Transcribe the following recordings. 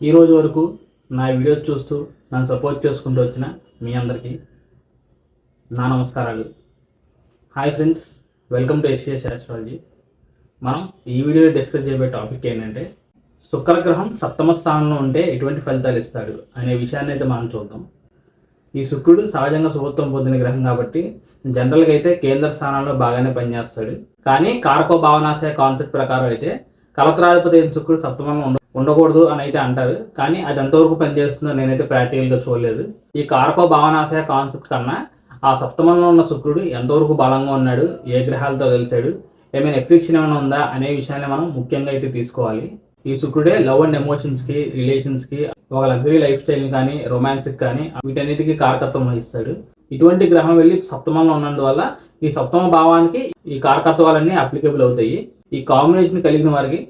ఈ రోజు వరకు నా వీడియోస్ చూస్తూ నన్ను సపోర్ట్ చేసుకుంటూ వచ్చిన మీ అందరికీ నా నమస్కారాలు. Hi friends, welcome to SS astrology. మనం ఈ వీడియోలో డిస్కస్ చేయబోయే టాపిక్ ఏంటంటే శుక్రగ్రహం సప్తమ స్థానంలో ఉంటే ఎటువంటి ఫలితాలు ఇస్తాడు అనే విషయాన్ని అయితే మనం చూద్దాం. ఈ శుక్రుడు సహజంగా శుభత్వం పొందిన గ్రహం కాబట్టి జనరల్గా అయితే కేంద్ర స్థానంలో బాగానే పనిచేస్తాడు. కానీ కారకో భావనాశయ కాన్సెప్ట్ ప్రకారం అయితే కలత్రాధిపతి అయిన శుక్రుడు సప్తమంలో ఉండకూడదు అని అయితే అంటారు. కానీ అది ఎంతవరకు పనిచేస్తుందో నేనైతే ప్రాక్టికల్గా చూడలేదు. ఈ కారకో భావనాశయ కాన్సెప్ట్ కన్నా ఆ సప్తమంలో ఉన్న శుక్రుడు ఎంతవరకు బలంగా ఉన్నాడు, ఏ గ్రహాలతో కలిశాడు, ఏమైనా ఎఫ్లిక్షన్ ఏమైనా ఉందా అనే విషయాన్ని మనం ముఖ్యంగా అయితే తీసుకోవాలి. ఈ శుక్రుడే లవ్ అండ్ ఎమోషన్స్కి, రిలేషన్స్కి, ఒక లగ్జరీ లైఫ్ స్టైల్ని కానీ, రొమాన్స్కి కానీ వీటన్నిటికీ కారకత్వం వహిస్తాడు. ఇటువంటి గ్రహం వెళ్ళి సప్తమంలో ఉన్నందువల్ల ఈ సప్తమ భావానికి ఈ కారకత్వాలన్నీ అప్లికేబుల్ అవుతాయి. ఈ కాంబినేషన్ కలిగిన వారికి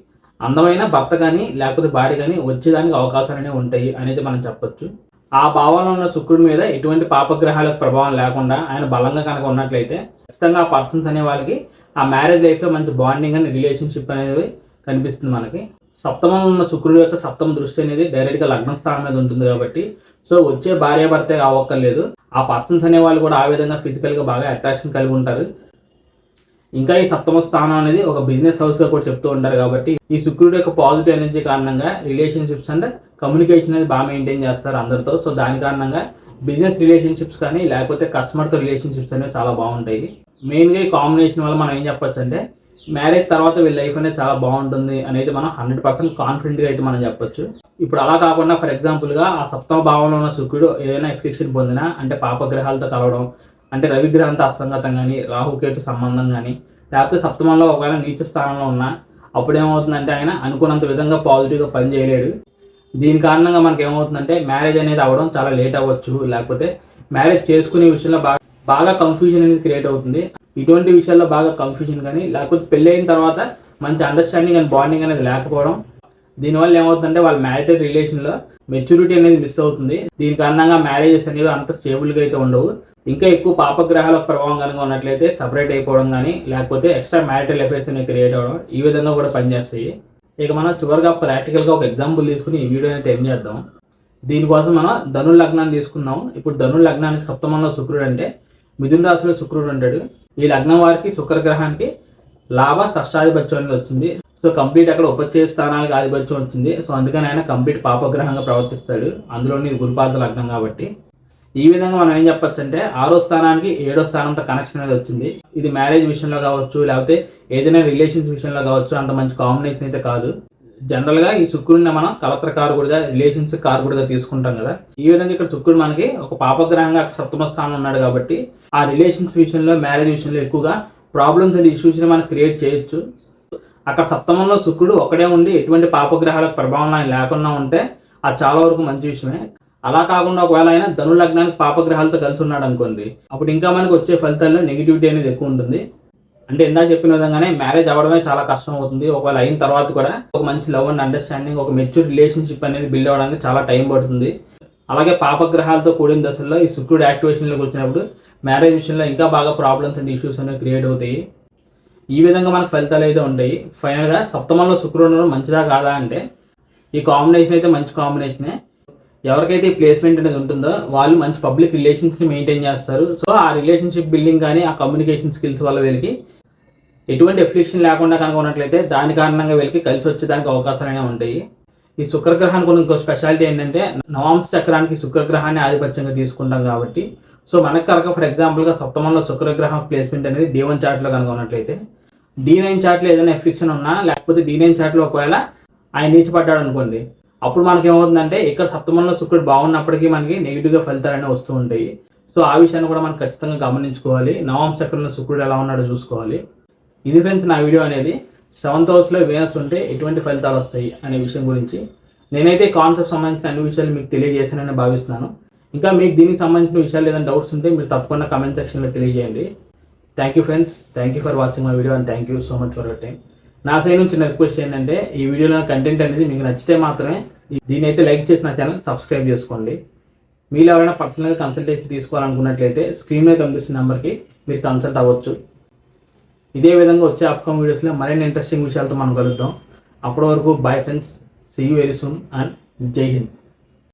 అందమైన భర్త కానీ లేకపోతే భార్య కానీ వచ్చేదానికి అవకాశాలు ఉంటాయి అనేది మనం చెప్పొచ్చు. ఆ భావంలో ఉన్న శుక్రుడి మీద ఎటువంటి పాపగ్రహాలకు ప్రభావం లేకుండా ఆయన బలంగా కనుక ఉన్నట్లయితే ఖచ్చితంగా ఆ పర్సన్స్ అనే వాళ్ళకి ఆ మ్యారేజ్ లైఫ్లో మంచి బాండింగ్ అని రిలేషన్షిప్ అనేది కనిపిస్తుంది మనకి. సప్తమంలో ఉన్న శుక్రుడి యొక్క సప్తమ దృష్టి అనేది డైరెక్ట్గా లగ్న స్థానం మీద ఉంటుంది కాబట్టి సో వచ్చే భార్యాభర్తే అవ్వక్కర్లేదు, ఆ పర్సన్స్ అనే వాళ్ళు కూడా ఆ విధంగా ఫిజికల్గా బాగా అట్రాక్షన్ కలిగి ఉంటారు. ఇంకా ఈ సప్తమ స్థానం అనేది ఒక బిజినెస్ హౌస్గా కూడా చెప్తూ ఉంటారు కాబట్టి ఈ శుక్రుడి యొక్క పాజిటివ్ ఎనర్జీ కారణంగా రిలేషన్షిప్స్ అండ్ కమ్యూనికేషన్ అనేది బాగా మెయింటైన్ చేస్తారు అందరితో. సో దాని కారణంగా బిజినెస్ రిలేషన్షిప్స్ కానీ లేకపోతే కస్టమర్తో రిలేషన్షిప్స్ అనేవి చాలా బాగుంటాయి. మెయిన్గా ఈ కాంబినేషన్ వల్ల మనం ఏం చెప్పొచ్చు అంటే మ్యారేజ్ తర్వాత వీళ్ళ లైఫ్ అనేది చాలా బాగుంటుంది అనేది మనం 100% కాన్ఫిడెంట్గా అయితే మనం చెప్పొచ్చు. ఇప్పుడు అలా కాకుండా ఫర్ ఎగ్జాంపుల్గా ఆ సప్తమ భావంలో ఉన్న శుక్రుడు ఏదైనా ఎఫ్లిక్షన్ పొందినా అంటే పాపగ్రహాలతో కలవడం, అంటే రవిగ్రహంతో అసంగతం కానీ, రాహుకేతు సంబంధం కానీ, లేకపోతే సప్తమంలో ఒకవేళ నీచ స్థానంలో ఉన్నా అప్పుడు ఏమవుతుందంటే ఆయన అనుకున్నంత విధంగా పాజిటివ్గా పని చేయలేడు. దీని కారణంగా మనకి ఏమవుతుందంటే మ్యారేజ్ అనేది అవ్వడం చాలా లేట్ అవ్వచ్చు, లేకపోతే మ్యారేజ్ చేసుకునే విషయంలో బాగా కన్ఫ్యూజన్ అనేది క్రియేట్ అవుతుంది. ఇటువంటి విషయాల్లో బాగా కన్ఫ్యూజన్ కానీ లేకపోతే పెళ్ళి అయిన తర్వాత మంచి అండర్స్టాండింగ్ అండ్ బాండింగ్ అనేది లేకపోవడం, దీనివల్ల ఏమవుతుందంటే వాళ్ళ మ్యారిటల్ రిలేషన్లో మెచ్యూరిటీ అనేది మిస్ అవుతుంది. దీని కారణంగా మ్యారేజెస్ అనేవి అంత స్టేబుల్గా అయితే ఉండవు. ఇంకా ఎక్కువ పాపగ్రహాల ప్రభావం కనుక ఉన్నట్లయితే సపరేట్ అయిపోవడం కానీ లేకపోతే ఎక్స్ట్రా మ్యారిటల్ అఫైర్స్ అనేవి క్రియేట్ అవ్వడం ఈ విధంగా కూడా పనిచేస్తాయి. ఇక మనం చివరిగా ప్రాక్టికల్గా ఒక ఎగ్జాంపుల్ తీసుకుని ఈ వీడియోని అయితే ఏం చేద్దాం. దీనికోసం మనం ధను లగ్నాన్ని తీసుకున్నాం. ఇప్పుడు ధను లగ్నానికి సప్తమంలో శుక్రుడు అంటే మిథున రాశిలో శుక్రుడు ఉంటాడు. ఈ లగ్నం వారికి శుక్రగ్రహానికి లాభ షష్టాధిపత్యం అనేది వచ్చింది. సో కంప్లీట్ అక్కడ ఉపచయ స్థానాలకు ఆధిపత్యం వచ్చింది. సో అందుకని ఆయన కంప్లీట్ పాపగ్రహంగా ప్రవర్తిస్తాడు. అందులోని గురుపాద లగ్నం కాబట్టి ఈ విధంగా మనం ఏం చెప్పొచ్చు అంటే 6వ స్థానానికి 7వ స్థానంతో కనెక్షన్ అనేది వచ్చింది. ఇది మ్యారేజ్ విషయంలో కావచ్చు లేకపోతే ఏదైనా రిలేషన్స్ విషయంలో కావచ్చు అంత మంచి కాంబినేషన్ అయితే కాదు. జనరల్గా ఈ శుక్రుడిని మనం కలత్ర కారకుడిగా, రిలేషన్స్ కారకుడిగా తీసుకుంటాం కదా. ఈ విధంగా ఇక్కడ శుక్రుడు మనకి ఒక పాపగ్రహంగా సప్తమ స్థానం ఉన్నాడు కాబట్టి ఆ రిలేషన్స్ విషయంలో, మ్యారేజ్ విషయంలో ఎక్కువగా ప్రాబ్లమ్స్ అండ్ ఇష్యూస్ని మనం క్రియేట్ చేయొచ్చు. అక్కడ సప్తమంలో శుక్రుడు ఒకడే ఉండి ఎటువంటి పాపగ్రహాలకు ప్రభావం లేకుండా ఉంటే అది చాలా వరకు మంచి విషయమే. అలా కాకుండా ఒకవేళ ఆయన ధను లగ్నానికి పాపగ్రహాలతో కలిసి ఉన్నాడు అనుకోండి, అప్పుడు ఇంకా మనకు వచ్చే ఫలితాల్లో నెగిటివిటీ అనేది ఎక్కువ ఉంటుంది. అంటే ఇందాక చెప్పిన విధంగానే మ్యారేజ్ అవ్వడమే చాలా కష్టం అవుతుంది. ఒకవేళ అయిన తర్వాత కూడా ఒక మంచి లవ్ అండ్ అండర్స్టాండింగ్, ఒక మెచ్యూర్ రిలేషన్షిప్ అనేది బిల్డ్ అవ్వడానికి చాలా టైం పడుతుంది. అలాగే పాపగ్రహాలతో కూడిన దశల్లో ఈ శుక్రుడు యాక్టివేషన్లోకి వచ్చినప్పుడు మ్యారేజ్ విషయంలో ఇంకా బాగా ప్రాబ్లమ్స్ అండ్ ఇష్యూస్ అనేవి క్రియేట్ అవుతాయి. ఈ విధంగా మనకు ఫలితాలు అయితే ఉంటాయి. ఫైనల్గా సప్తమంలో శుక్రుడు మంచిదా కాదా అంటే ఈ కాంబినేషన్ అయితే మంచి కాంబినేషనే. ఎవరికైతే ఈ ప్లేస్మెంట్ అనేది ఉంటుందో వాళ్ళు మంచి పబ్లిక్ రిలేషన్స్ని మెయింటైన్ చేస్తారు. సో ఆ రిలేషన్షిప్ బిల్డింగ్ కానీ ఆ కమ్యూనికేషన్ స్కిల్స్ వల్ల వీళ్ళకి ఎటువంటి ఎఫ్లిక్షన్ లేకుండా కనుక ఉన్నట్లయితే దాని కారణంగా వీళ్ళకి కలిసి వచ్చేదానికి అవకాశాలు అనేవి ఉంటాయి. ఈ శుక్రగ్రహానికి ఇంకో స్పెషాలిటీ ఏంటంటే నవాంశ చక్రానికి శుక్రగ్రహాన్ని ఆధిపత్యంగా తీసుకుంటాం కాబట్టి సో మనకు కనుక ఫర్ ఎగ్జాంపుల్గా సప్తమంలో శుక్రగ్రహం ప్లేస్మెంట్ అనేది D1 చార్ట్లో కనుక ఉన్నట్లయితే D9 చార్ట్లో ఏదైనా ఎఫ్లిక్షన్ ఉన్నా లేకపోతే D9 చార్ట్లో ఒకవేళ ఆయన నీచపడ్డాడు అనుకోండి, అప్పుడు మనకి ఏమవుతుందంటే ఇక్కడ సప్తమంలో శుక్రుడు బాగున్నప్పటికీ మనకి నెగిటివ్గా ఫలితాలనే వస్తూ ఉంటాయి. సో ఆ విషయాన్ని కూడా మనం ఖచ్చితంగా గమనించుకోవాలి. నవాంశ చక్రంలో శుక్రుడు ఎలా ఉన్నాడో చూసుకోవాలి. ఇది ఫ్రెండ్స్ నా వీడియో అనేది 7th హౌస్లో వీనస్ ఉంటే ఎటువంటి ఫలితాలు వస్తాయి అనే విషయం గురించి. నేనైతే కాన్సెప్ట్ సంబంధించిన అన్ని విషయాలు మీకు తెలియజేశానని భావిస్తున్నాను. ఇంకా మీకు దీనికి సంబంధించిన విషయాలు ఏదైనా డౌట్స్ ఉంటే మీరు తప్పకుండా కామెంట్ సెక్షన్లో తెలియజేయండి. Thank you friends, thank you for watching my video and thank you so much for your time. నా సైడ్ నుంచి రిక్వెస్ట్ ఏంటంటే ఈ వీడియోలో కంటెంట్ అనేది మీకు నచ్చితే మాత్రమే దీని అయితే లైక్ చేసి నా ఛానల్ సబ్స్క్రైబ్ చేసుకోండి. మీరు ఎవరైనా పర్సనల్గా కన్సల్టేషన్ తీసుకోవాలనుకున్నట్లయితే స్క్రీన్ మీద కనిపిస్తున్న నెంబర్కి మీరు కన్సల్ట్ అవ్వచ్చు. ఇదే విధంగా వచ్చే అప్కమింగ్ వీడియోస్లో మరిన్ని ఇంట్రెస్టింగ్ విషయాలతో మనం కలుద్దాం. అప్పటి వరకు bye friends, see you very soon and Jai Hind.